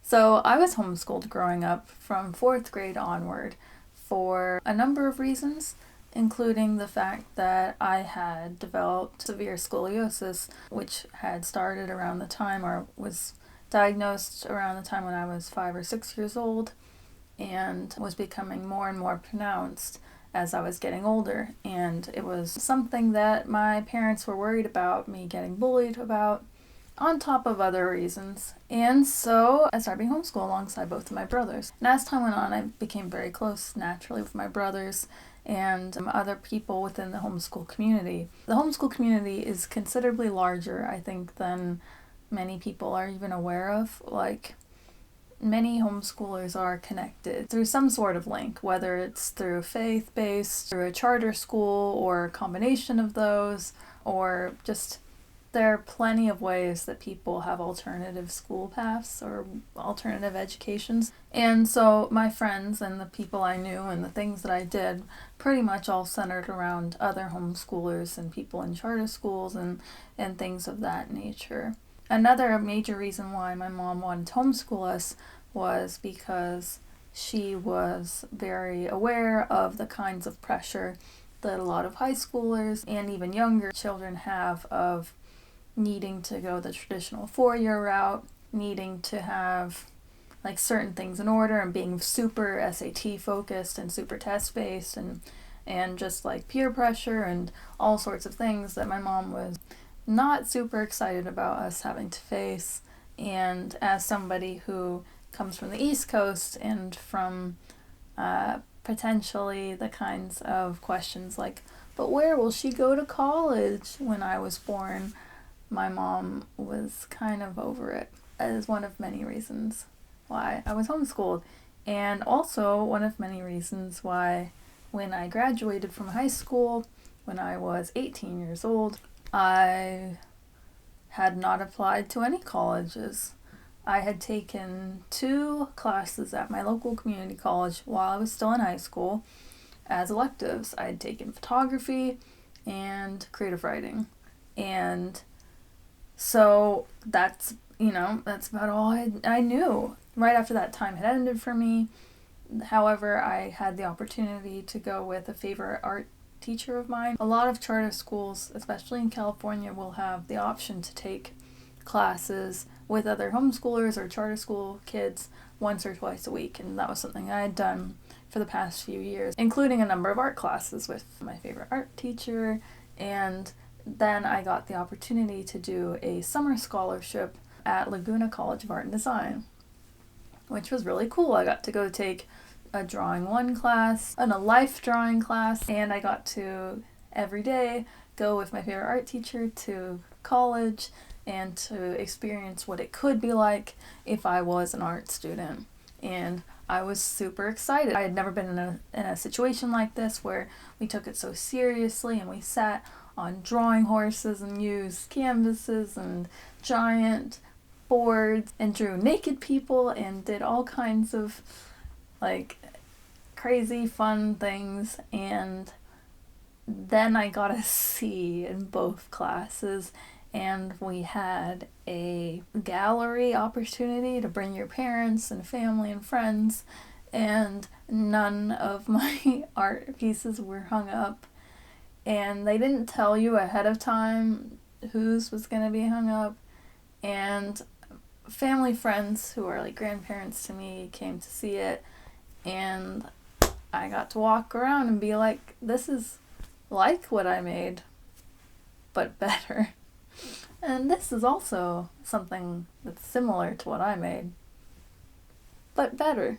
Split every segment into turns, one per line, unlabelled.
So I was homeschooled growing up from fourth grade onward for a number of reasons, including the fact that I had developed severe scoliosis, which had started around the time or was diagnosed around the time when I was 5 or 6 years old and was becoming more and more pronounced as I was getting older. And it was something that my parents were worried about me getting bullied about, on top of other reasons. And so I started being homeschooled alongside both of my brothers. And as time went on, I became very close naturally with my brothers and other people within the homeschool community. The homeschool community is considerably larger, I think, than many people are even aware of. Like, many homeschoolers are connected through some sort of link, whether it's through faith-based, through a charter school, or a combination of those, or just there are plenty of ways that people have alternative school paths or alternative educations. And so my friends and the people I knew and the things that I did pretty much all centered around other homeschoolers and people in charter schools and things of that nature. Another major reason why my mom wanted to homeschool us was because she was very aware of the kinds of pressure that a lot of high schoolers and even younger children have of needing to go the traditional four-year route, needing to have like certain things in order and being super SAT focused and super test based and just like peer pressure and all sorts of things that my mom was not super excited about us having to face. And as somebody who comes from the East Coast and from potentially the kinds of questions like, but where will she go to college when I was born? My mom was kind of over it as one of many reasons why I was homeschooled. And also one of many reasons why when I graduated from high school, when I was 18 years old, I had not applied to any colleges. I had taken 2 classes at my local community college while I was still in high school as electives. I had taken photography and creative writing. And so that's about all I knew. Right after that time had ended for me. However, I had the opportunity to go with a favorite art teacher of mine. A lot of charter schools, especially in California, will have the option to take classes with other homeschoolers or charter school kids once or twice a week. And that was something I had done for the past few years, including a number of art classes with my favorite art teacher. And then I got the opportunity to do a summer scholarship at Laguna College of Art and Design, which was really cool. I got to go take a drawing 1 class and a life drawing class, and I got to every day go with my favorite art teacher to college and to experience what it could be like if I was an art student. And I was super excited. I had never been in a situation like this where we took it so seriously and we sat on drawing horses and used canvases and giant boards and drew naked people and did all kinds of like crazy fun things. And then I got a C in both classes, and we had a gallery opportunity to bring your parents and family and friends, and none of my art pieces were hung up. And they didn't tell you ahead of time whose was going to be hung up. And family friends who are like grandparents to me came to see it. And I got to walk around and be like, this is like what I made, but better. And this is also something that's similar to what I made, but better.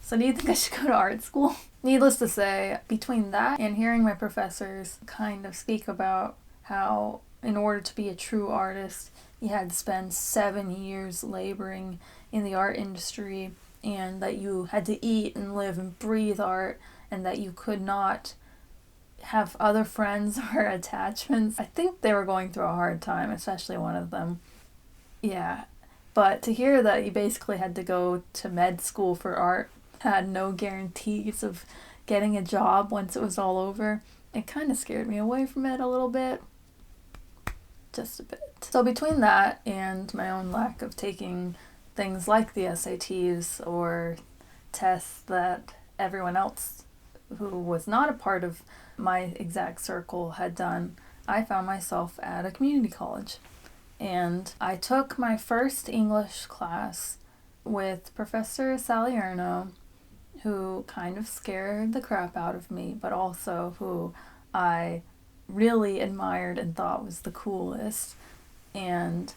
So do you think I should go to art school? Needless to say, between that and hearing my professors kind of speak about how in order to be a true artist, you had to spend 7 years laboring in the art industry, and that you had to eat and live and breathe art, and that you could not have other friends or attachments. I think they were going through a hard time, especially one of them. Yeah, but to hear that you basically had to go to med school for art, had no guarantees of getting a job once it was all over, it kind of scared me away from it a little bit. Just a bit. So between that and my own lack of taking things like the SATs or tests that everyone else who was not a part of my exact circle had done, I found myself at a community college. And I took my first English class with Professor Salerno, who kind of scared the crap out of me, but also who I really admired and thought was the coolest. And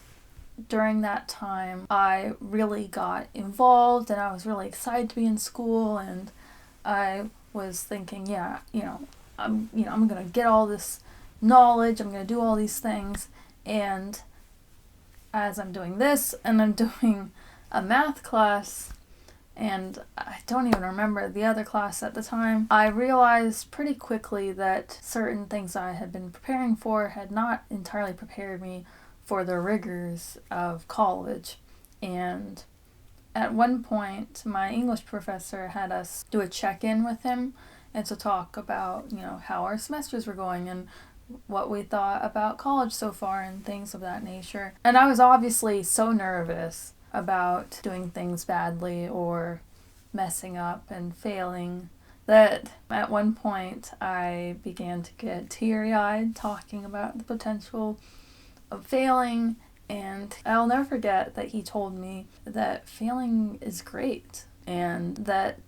during that time, I really got involved and I was really excited to be in school, and I was thinking, yeah, I'm going to get all this knowledge, I'm going to do all these things. And as I'm doing this and I'm doing a math class, and I don't even remember the other class at the time, I realized pretty quickly that certain things I had been preparing for had not entirely prepared me for the rigors of college. And at one point, my English professor had us do a check-in with him and to talk about, how our semesters were going and what we thought about college so far and things of that nature. And I was obviously so nervous about doing things badly or messing up and failing that at one point I began to get teary-eyed talking about the potential of failing. And I'll never forget that he told me that failing is great and that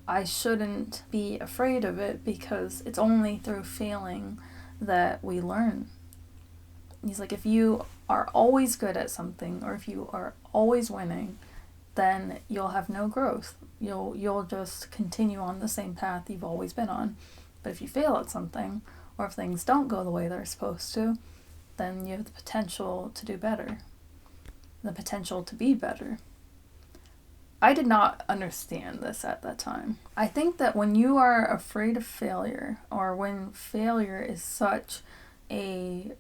I shouldn't be afraid of it because it's only through failing that we learn. He's like, if you are always good at something or if you are always winning, then you'll have no growth. You'll just continue on the same path you've always been on. But if you fail at something, or if things don't go the way they're supposed to, then you have the potential to do better. The potential to be better. I did not understand this at that time. I think that when you are afraid of failure, or when failure is such an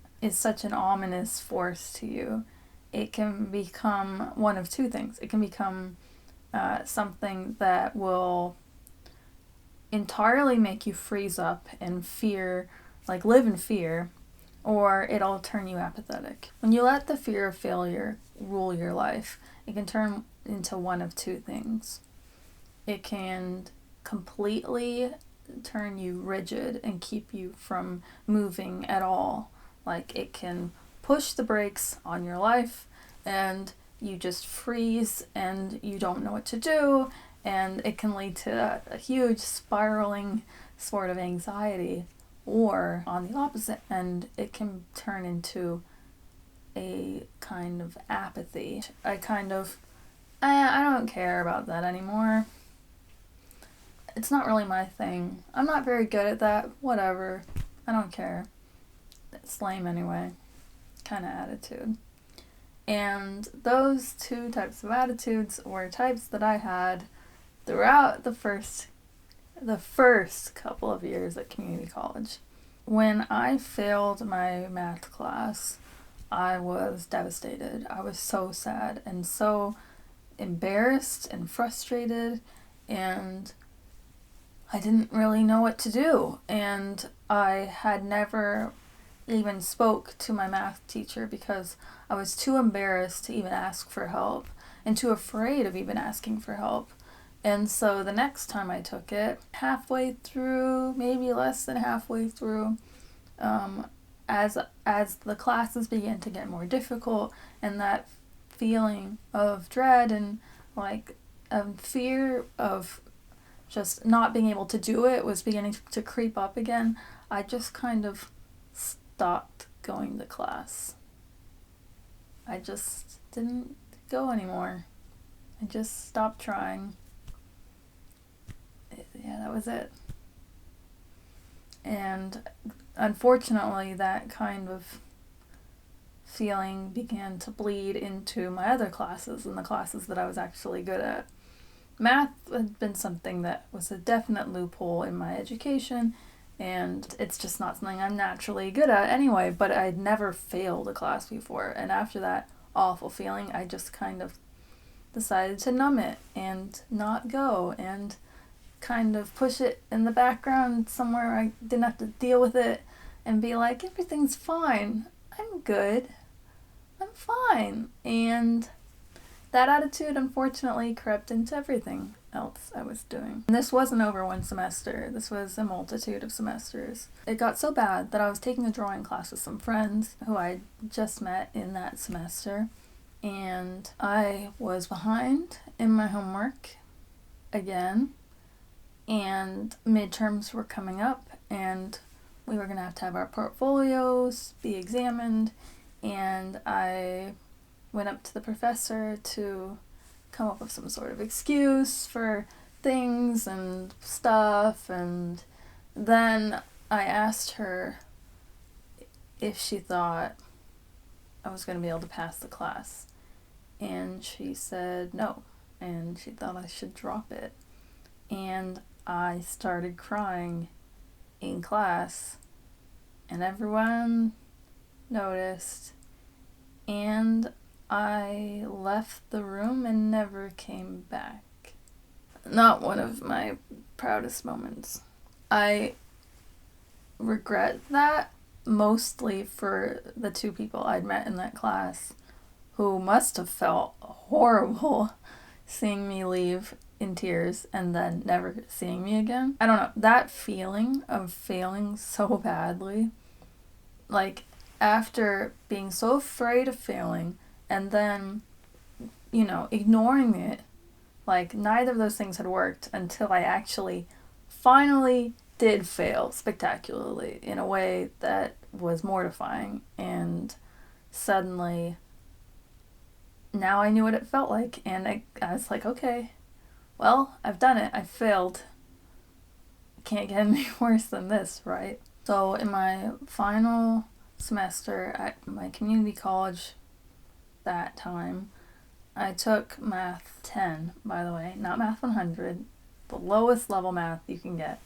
ominous force to you, it can become one of two things. It can become something that will entirely make you freeze up and fear, like live in fear, or it'll turn you apathetic. When you let the fear of failure rule your life, it can turn into one of two things. It can completely turn you rigid and keep you from moving at all. Like it can push the brakes on your life and you just freeze and you don't know what to do, and it can lead to a huge spiraling sort of anxiety. Or on the opposite end, it can turn into a kind of apathy. I don't care about that anymore. It's not really my thing. I'm not very good at that. Whatever. I don't care. It's lame anyway. Kind of attitude. And those two types of attitudes were types that I had throughout the first couple of years at community college. When I failed my math class, I was devastated. I was so sad and so embarrassed and frustrated, and I didn't really know what to do. And I had never even spoke to my math teacher because I was too embarrassed to even ask for help and too afraid of even asking for help. And so the next time I took it, halfway through, maybe less than halfway through, as the classes began to get more difficult, and that feeling of dread and fear of just not being able to do it was beginning to creep up again, I just kind of stopped going to class. I just didn't go anymore. I just stopped trying. Yeah, that was it. And unfortunately, that kind of feeling began to bleed into my other classes and the classes that I was actually good at. Math had been something that was a definite loophole in my education, and it's just not something I'm naturally good at anyway, but I'd never failed a class before. And after that awful feeling, I just kind of decided to numb it and not go and kind of push it in the background somewhere I didn't have to deal with it and be like, everything's fine. I'm good. I'm fine. And that attitude unfortunately crept into everything else I was doing. And this wasn't over one semester, this was a multitude of semesters. It got so bad that I was taking a drawing class with some friends who I just met in that semester, and I was behind in my homework again, and midterms were coming up, and we were going to have our portfolios be examined, and I went up to the professor to come up with some sort of excuse for things and stuff, and then I asked her if she thought I was going to be able to pass the class, and she said no, and she thought I should drop it, and I started crying in class, and everyone noticed, and I left the room and never came back. Not one of my proudest moments. I regret that mostly for the two people I'd met in that class who must have felt horrible seeing me leave in tears and then never seeing me again. I don't know, that feeling of failing so badly, like after being so afraid of failing and then, ignoring it, like neither of those things had worked until I actually finally did fail spectacularly in a way that was mortifying, and suddenly now I knew what it felt like, and I was like, okay, well, I've done it, I failed. Can't get any worse than this, right? So in my final semester at my community college that time, I took math 10, by the way, not math 100, the lowest level math you can get,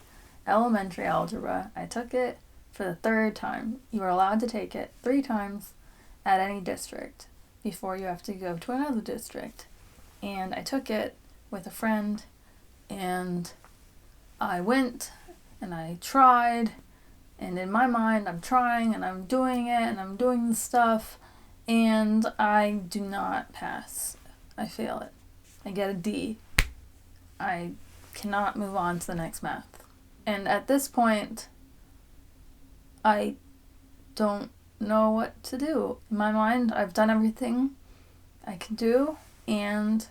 elementary algebra. I took it for the third time. You are allowed to take it 3 times at any district before you have to go to another district. And I took it with a friend, and I went and I tried, and in my mind I'm trying and I'm doing it and I'm doing the stuff, and I do not pass. I fail it. I get a D. I cannot move on to the next math. And at this point, I don't know what to do. In my mind, I've done everything I can do, and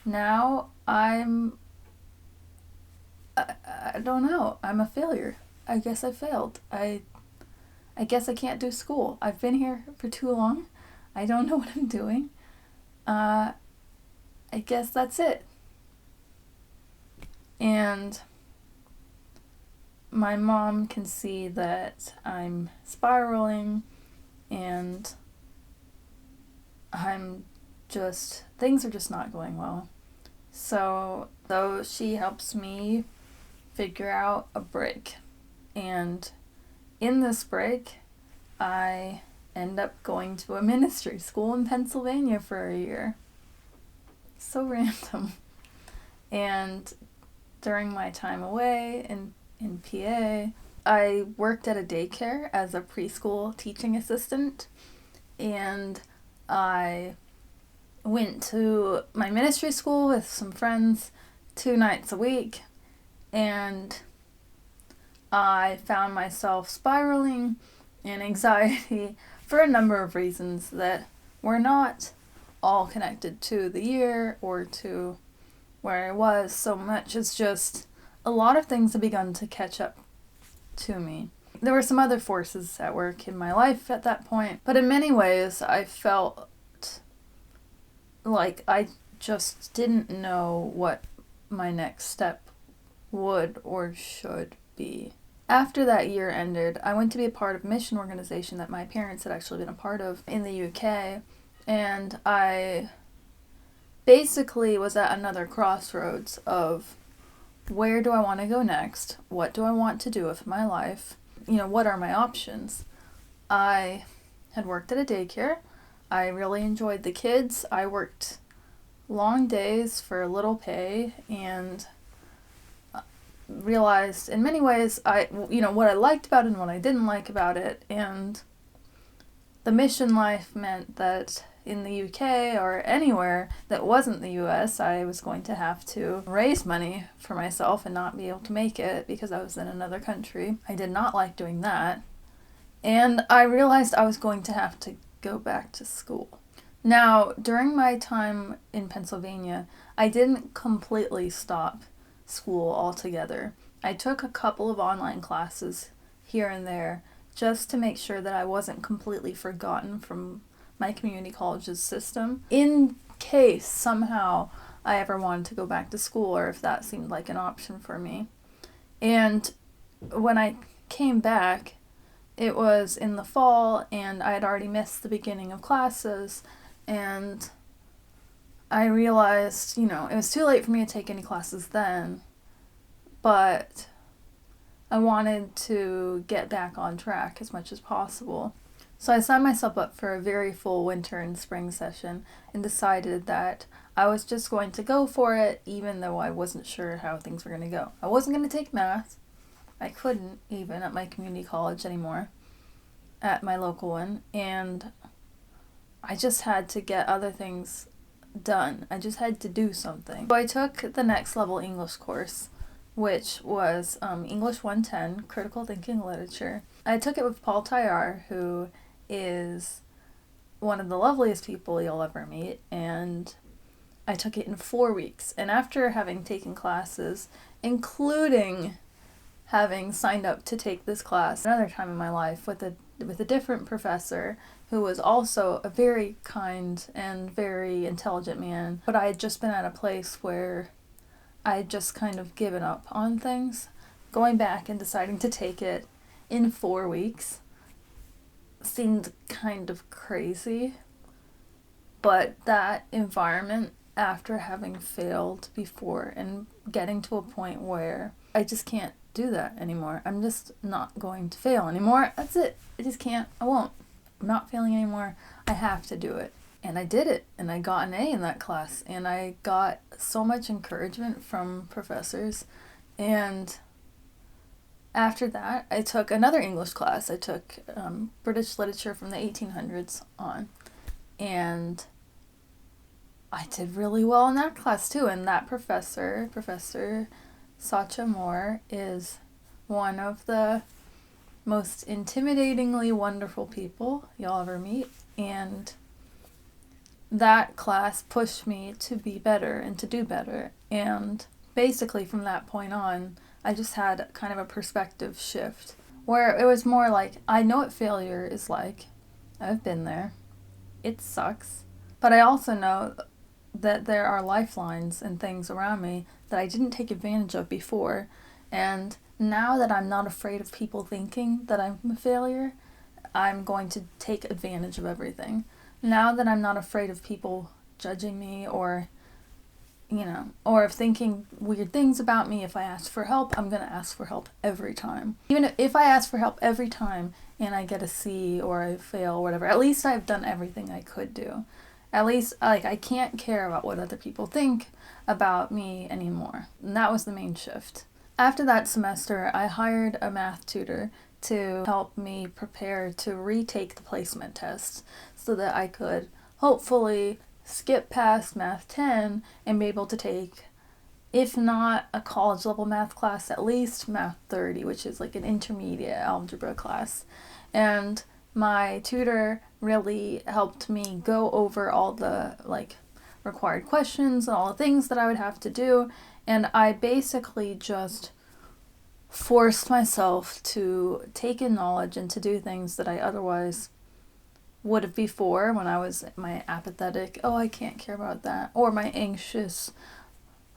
now I don't know. I'm a failure. I guess I failed. I guess I can't do school. I've been here for too long. I don't know what I'm doing. I guess that's it. And my mom can see that I'm spiraling, and things are just not going well. So she helps me figure out a break. And in this break, I end up going to a ministry school in Pennsylvania for a year. So random. And during my time away in PA, I worked at a daycare as a preschool teaching assistant, and I went to my ministry school with some friends 2 nights a week, and I found myself spiraling in anxiety for a number of reasons that were not all connected to the year or to where I was so much. It's just a lot of things have begun to catch up to me. There were some other forces at work in my life at that point, but in many ways I felt like I just didn't know what my next step would or should be. After that year ended, I went to be a part of a mission organization that my parents had actually been a part of in the UK, and I basically was at another crossroads of where do I want to go next? What do I want to do with my life? What are my options? I had worked at a daycare. I really enjoyed the kids. I worked long days for little pay and realized in many ways what I liked about it and what I didn't like about it. And the mission life meant that in the UK or anywhere that wasn't the US, I was going to have to raise money for myself and not be able to make it because I was in another country. I did not like doing that. And I realized I was going to have to go back to school. Now, during my time in Pennsylvania, I didn't completely stop school altogether. I took a couple of online classes here and there just to make sure that I wasn't completely forgotten from my community college's system, in case somehow I ever wanted to go back to school or if that seemed like an option for me. And when I came back, it was in the fall and I had already missed the beginning of classes, and I realized, it was too late for me to take any classes then, but I wanted to get back on track as much as possible. So I signed myself up for a very full winter and spring session and decided that I was just going to go for it, even though I wasn't sure how things were going to go. I wasn't going to take math. I couldn't even at my community college anymore, at my local one, and I just had to get other things done. I just had to do something. So I took the next level English course, which was English 110, Critical Thinking Literature. I took it with Paul Tyar, who is one of the loveliest people you'll ever meet, and I took it in 4 weeks. And after having taken classes, including having signed up to take this class another time in my life with a different professor who was also a very kind and very intelligent man, but I had just been at a place where I had just kind of given up on things. Going back and deciding to take it in 4 weeks seemed kind of crazy, but that environment, after having failed before and getting to a point where I just can't do that anymore. I'm just not going to fail anymore. That's it. I just can't. I won't. I'm not failing anymore. I have to do it. And I did it, and I got an A in that class, and I got so much encouragement from professors. And after that, I took another English class. I took British literature from the 1800s on, and I did really well in that class too. And that Professor Sacha is one of the most intimidatingly wonderful people you'll ever meet, and that class pushed me to be better and to do better. And basically from that point on, I just had kind of a perspective shift where it was more like, I know what failure is like. I've been there. It sucks. But I also know that there are lifelines and things around me that I didn't take advantage of before. And now that I'm not afraid of people thinking that I'm a failure, I'm going to take advantage of everything. Now that I'm not afraid of people judging me or of thinking weird things about me, if I ask for help, I'm going to ask for help every time. Even if I ask for help every time and I get a C or I fail or whatever, at least I've done everything I could do. At least, I can't care about what other people think about me anymore. And that was the main shift. After that semester, I hired a math tutor to help me prepare to retake the placement test so that I could hopefully skip past Math 10 and be able to take, if not a college level math class, at least Math 30, which is like an intermediate algebra class. And my tutor really helped me go over all the required questions and all the things that I would have to do, and I basically just forced myself to take in knowledge and to do things that I otherwise would have before, when I was my apathetic, oh, I can't care about that, or my anxious,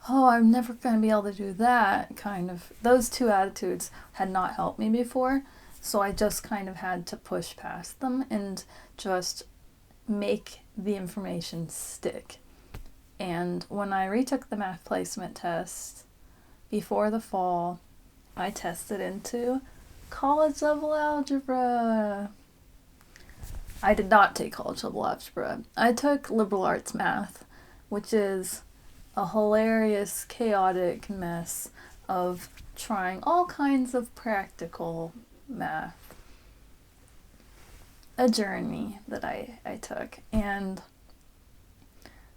oh, I'm never going to be able to do that, kind of. Those two attitudes had not helped me before, so I just kind of had to push past them and just make the information stick. And when I retook the math placement test before the fall, I tested into college level algebra. I did not take college level algebra. I took liberal arts math, which is a hilarious, chaotic mess of trying all kinds of practical math. A journey that I took. And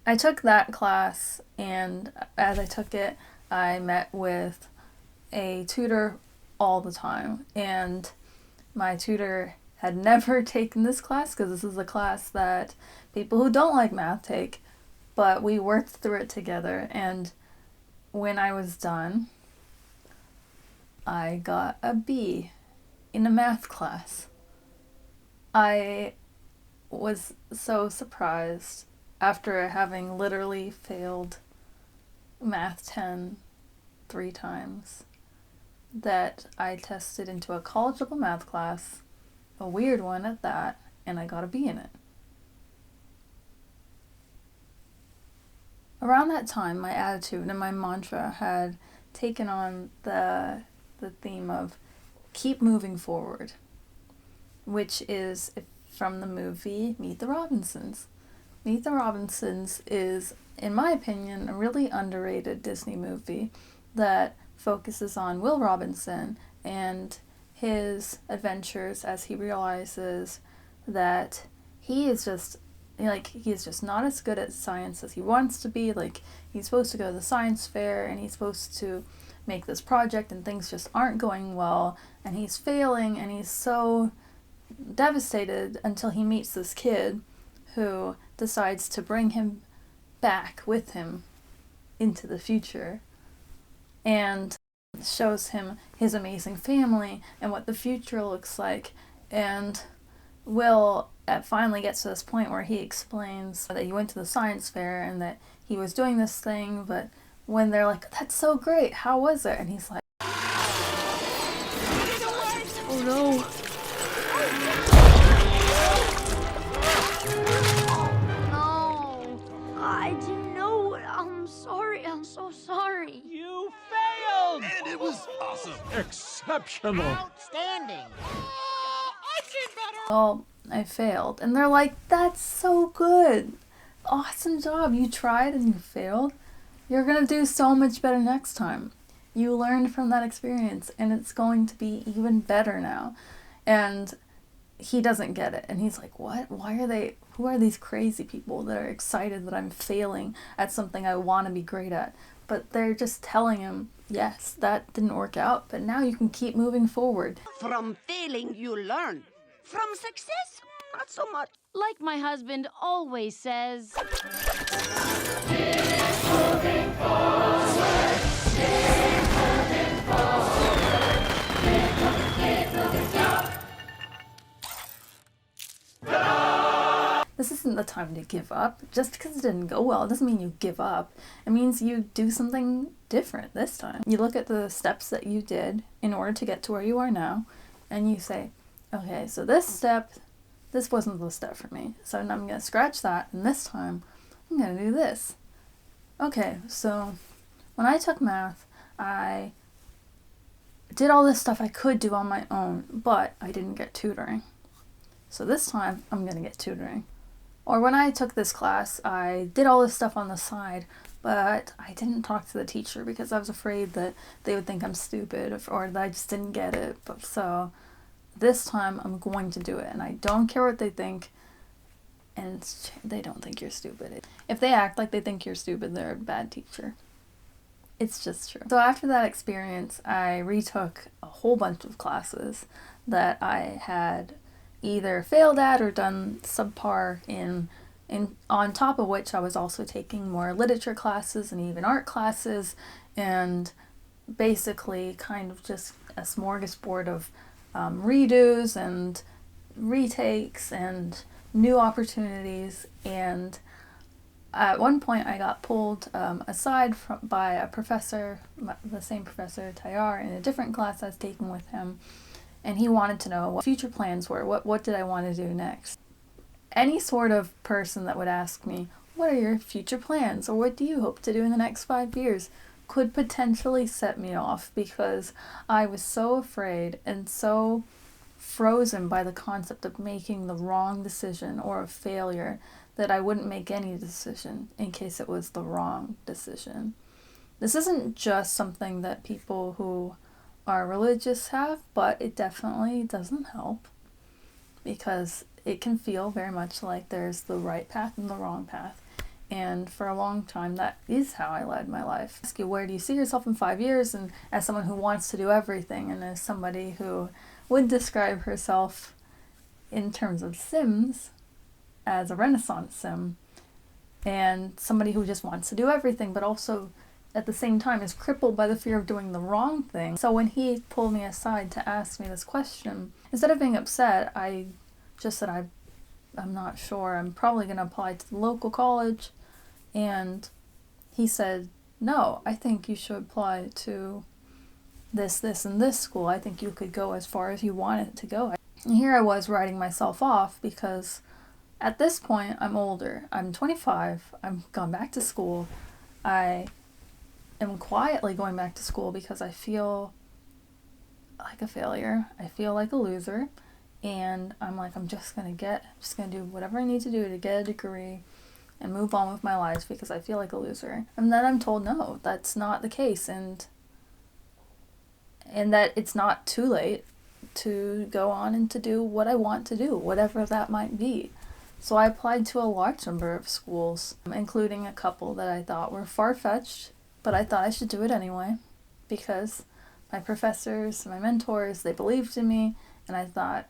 I took that class, and as I took it, I met with a tutor all the time. And my tutor had never taken this class because this is a class that people who don't like math take, but we worked through it together. And when I was done, I got a B in a math class. I was so surprised after having literally failed Math 10 3 times that I tested into a college level math class, a weird one at that, and I got a B in it. Around that time, my attitude and my mantra had taken on the theme of keep moving forward, which is from the movie Meet the Robinsons. Meet the Robinsons is, in my opinion, a really underrated Disney movie that focuses on Will Robinson and his adventures as he realizes that he is just not as good at science as he wants to be. Like, he's supposed to go to the science fair and he's supposed to make this project and things just aren't going well and he's failing and he's so devastated until he meets this kid who decides to bring him back with him into the future and shows him his amazing family and what the future looks like. And Will finally gets to this point where he explains that he went to the science fair and that he was doing this thing, but when they're like, that's so great, how was it? And he's like, oh no.
No, I didn't know. I'm sorry. I'm so sorry.
You failed!
And it was awesome.
Exceptional!
Outstanding.
I did better!
Well, I failed. And they're like, that's so good. Awesome job. You tried and you failed. You're going to do so much better next time. You learned from that experience and it's going to be even better now. And he doesn't get it. And he's like, what? Who are these crazy people that are excited that I'm failing at something I want to be great at? But they're just telling him, yes, that didn't work out, but now you can keep moving forward.
From failing, you learn. From success, not so much.
Like my husband always says.
This isn't the time to give up. Just because it didn't go well doesn't mean you give up. It means you do something different this time. You look at the steps that you did in order to get to where you are now, and you say, okay, so this wasn't the step for me. So now I'm going to scratch that, and this time I'm going to do this. Okay, so when I took math, I did all this stuff I could do on my own, but I didn't get tutoring. So this time I'm going to get tutoring. Or when I took this class, I did all this stuff on the side, but I didn't talk to the teacher because I was afraid that they would think I'm stupid or that I just didn't get it. But so this time I'm going to do it, and I don't care what they think, and they don't think you're stupid. If they act like they think you're stupid, they're a bad teacher. It's just true. So after that experience, I retook a whole bunch of classes that I had either failed at or done subpar in on top of which I was also taking more literature classes and even art classes, and basically kind of just a smorgasbord of redos and retakes and new opportunities. And at one point I got pulled aside by a professor, the same professor, Tayar, in a different class I was taking with him. And he wanted to know what future plans were. What did I want to do next? Any sort of person that would ask me, what are your future plans? Or what do you hope to do in the next 5 years? Could potentially set me off, because I was so afraid and so frozen by the concept of making the wrong decision or a failure that I wouldn't make any decision in case it was the wrong decision. This isn't just something that people who are religious have, but it definitely doesn't help, because it can feel very much like there's the right path and the wrong path. And for a long time, that is how I led my life. Ask you, where do you see yourself in 5 years? And as someone who wants to do everything, and as somebody who would describe herself in terms of Sims as a Renaissance sim, and somebody who just wants to do everything, but also at the same time is crippled by the fear of doing the wrong thing. So when he pulled me aside to ask me this question, instead of being upset, I just said, I'm not sure. I'm probably going to apply to the local college. And he said, no, I think you should apply to this, and this school. I think you could go as far as you wanted to go. And here I was writing myself off because at this point I'm older. I'm 25. I've gone back to school. I am quietly going back to school because I feel like a failure. I feel like a loser. And I'm like, I'm just gonna do whatever I need to do to get a degree and move on with my life because I feel like a loser. And then I'm told, no, that's not the case, and that it's not too late to go on and to do what I want to do, whatever that might be. So I applied to a large number of schools, including a couple that I thought were far-fetched, but I thought I should do it anyway because my professors, my mentors, they believed in me, and I thought,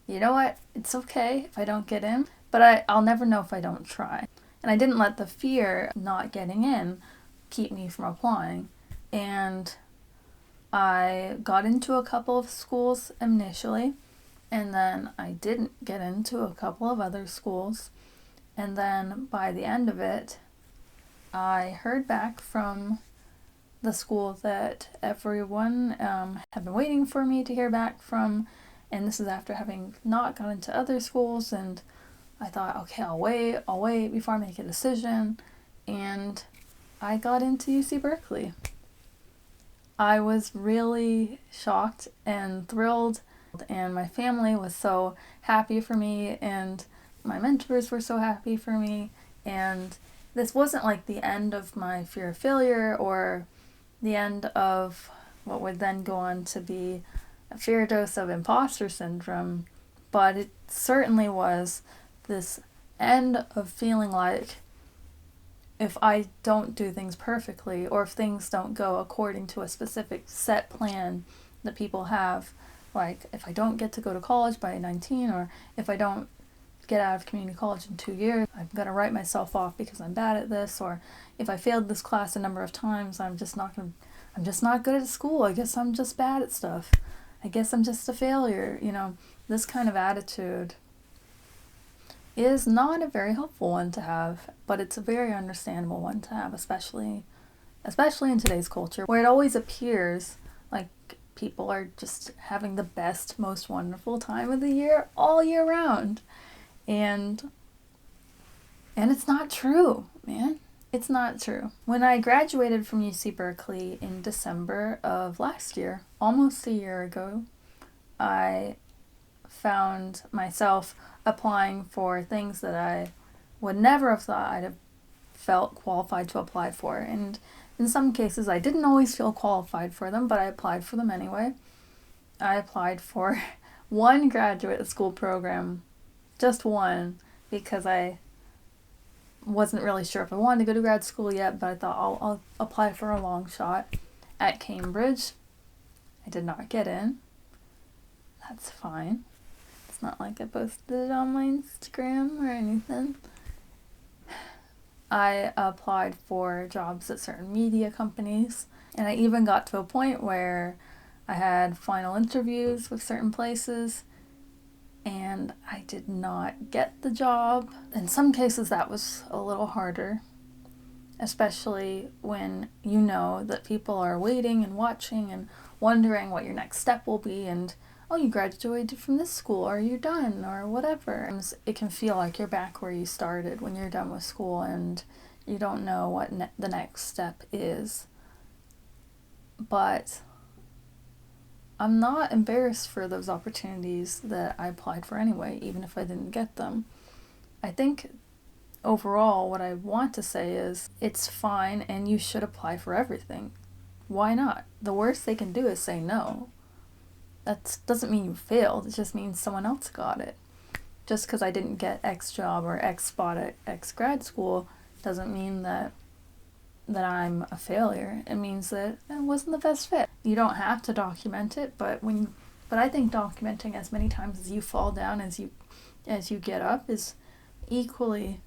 you know what, it's okay if I don't get in, but I'll never know if I don't try. And I didn't let the fear of not getting in keep me from applying. And I got into a couple of schools initially, and then I didn't get into a couple of other schools. And then by the end of it, I heard back from the school that everyone had been waiting for me to hear back from. And this is after having not gone into other schools, and I thought, okay, I'll wait before I make a decision. And I got into UC Berkeley. I was really shocked and thrilled, and my family was so happy for me, and my mentors were so happy for me. And this wasn't like the end of my fear of failure or the end of what would then go on to be a fear dose of imposter syndrome, but it certainly was this end of feeling like if I don't do things perfectly, or if things don't go according to a specific set plan that people have, like if I don't get to go to college by 19, or if I don't get out of community college in 2 years, I'm going to write myself off because I'm bad at this, or if I failed this class a number of times, I'm just not good at school. I guess I'm just bad at stuff. I guess I'm just a failure. This kind of attitude is not a very helpful one to have, but it's a very understandable one to have, especially in today's culture, where it always appears like people are just having the best, most wonderful time of the year all year round. And it's not true, man. It's not true. When I graduated from UC Berkeley in December of last year, almost a year ago, I found myself applying for things that I would never have thought I'd have felt qualified to apply for. And in some cases, I didn't always feel qualified for them, but I applied for them anyway. I applied for one graduate school program, just one, because I wasn't really sure if I wanted to go to grad school yet, but I thought I'll apply for a long shot at Cambridge. I did not get in. That's fine. It's not like I posted it on my Instagram or anything. I applied for jobs at certain media companies, and I even got to a point where I had final interviews with certain places, and I did not get the job. In some cases that was a little harder, especially when you know that people are waiting and watching and wondering what your next step will be, and oh, you graduated from this school, or you're done, or whatever. It can feel like you're back where you started when you're done with school and you don't know what the next step is. But I'm not embarrassed for those opportunities that I applied for anyway, even if I didn't get them. I think overall what I want to say is it's fine and you should apply for everything. Why not? The worst they can do is say no. That doesn't mean you failed, it just means someone else got it. Just because I didn't get X job or X spot at X grad school doesn't mean that I'm a failure. It means that it wasn't the best fit. You don't have to document it, but I think documenting as many times as you fall down as you get up is equally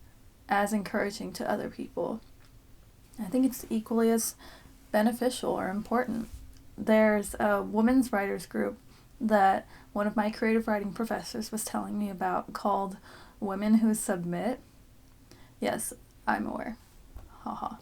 as encouraging to other people. I think it's equally as beneficial or important. There's a women's writers group that one of my creative writing professors was telling me about called Women Who Submit. Yes, I'm aware. Haha.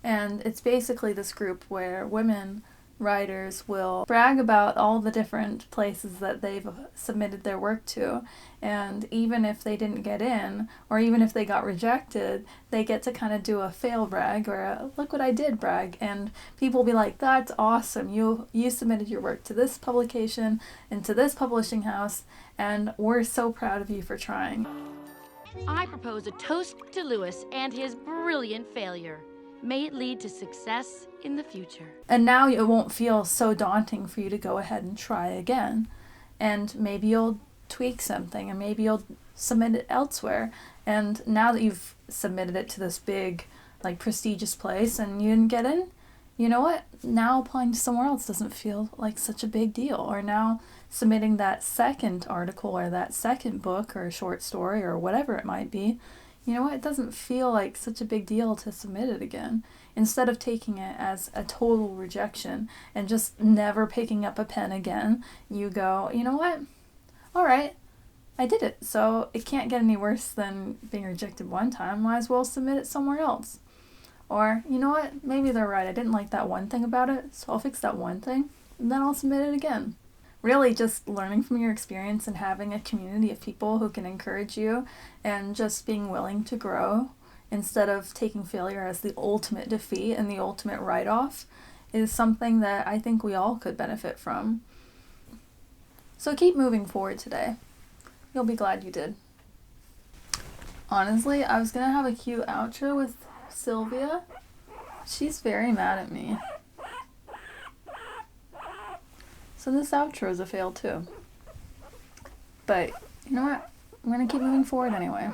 And it's basically this group where women writers will brag about all the different places that they've submitted their work to, and even if they didn't get in, or even if they got rejected, they get to kind of do a fail brag or a look what I did brag, and people will be like, that's awesome, you submitted your work to this publication and to this publishing house, and we're so proud of you for trying.
I propose a toast to Lewis and his brilliant failure. May it lead to success in the future.
And now it won't feel so daunting for you to go ahead and try again. And maybe you'll tweak something, and maybe you'll submit it elsewhere. And now that you've submitted it to this big, like, prestigious place and you didn't get in, you know what? Now applying to somewhere else doesn't feel like such a big deal. Or now submitting that second article or that second book or short story or whatever it might be, you know what, it doesn't feel like such a big deal to submit it again. Instead of taking it as a total rejection and just never picking up a pen again, you go, you know what, all right, I did it, so it can't get any worse than being rejected one time, might as well submit it somewhere else. Or, you know what, maybe they're right, I didn't like that one thing about it, so I'll fix that one thing, and then I'll submit it again. Really just learning from your experience and having a community of people who can encourage you and just being willing to grow instead of taking failure as the ultimate defeat and the ultimate write-off is something that I think we all could benefit from. So keep moving forward today. You'll be glad you did. Honestly, I was gonna have a cute outro with Sylvia. She's very mad at me. So this outro is a fail too. But you know what? I'm gonna keep moving forward anyway.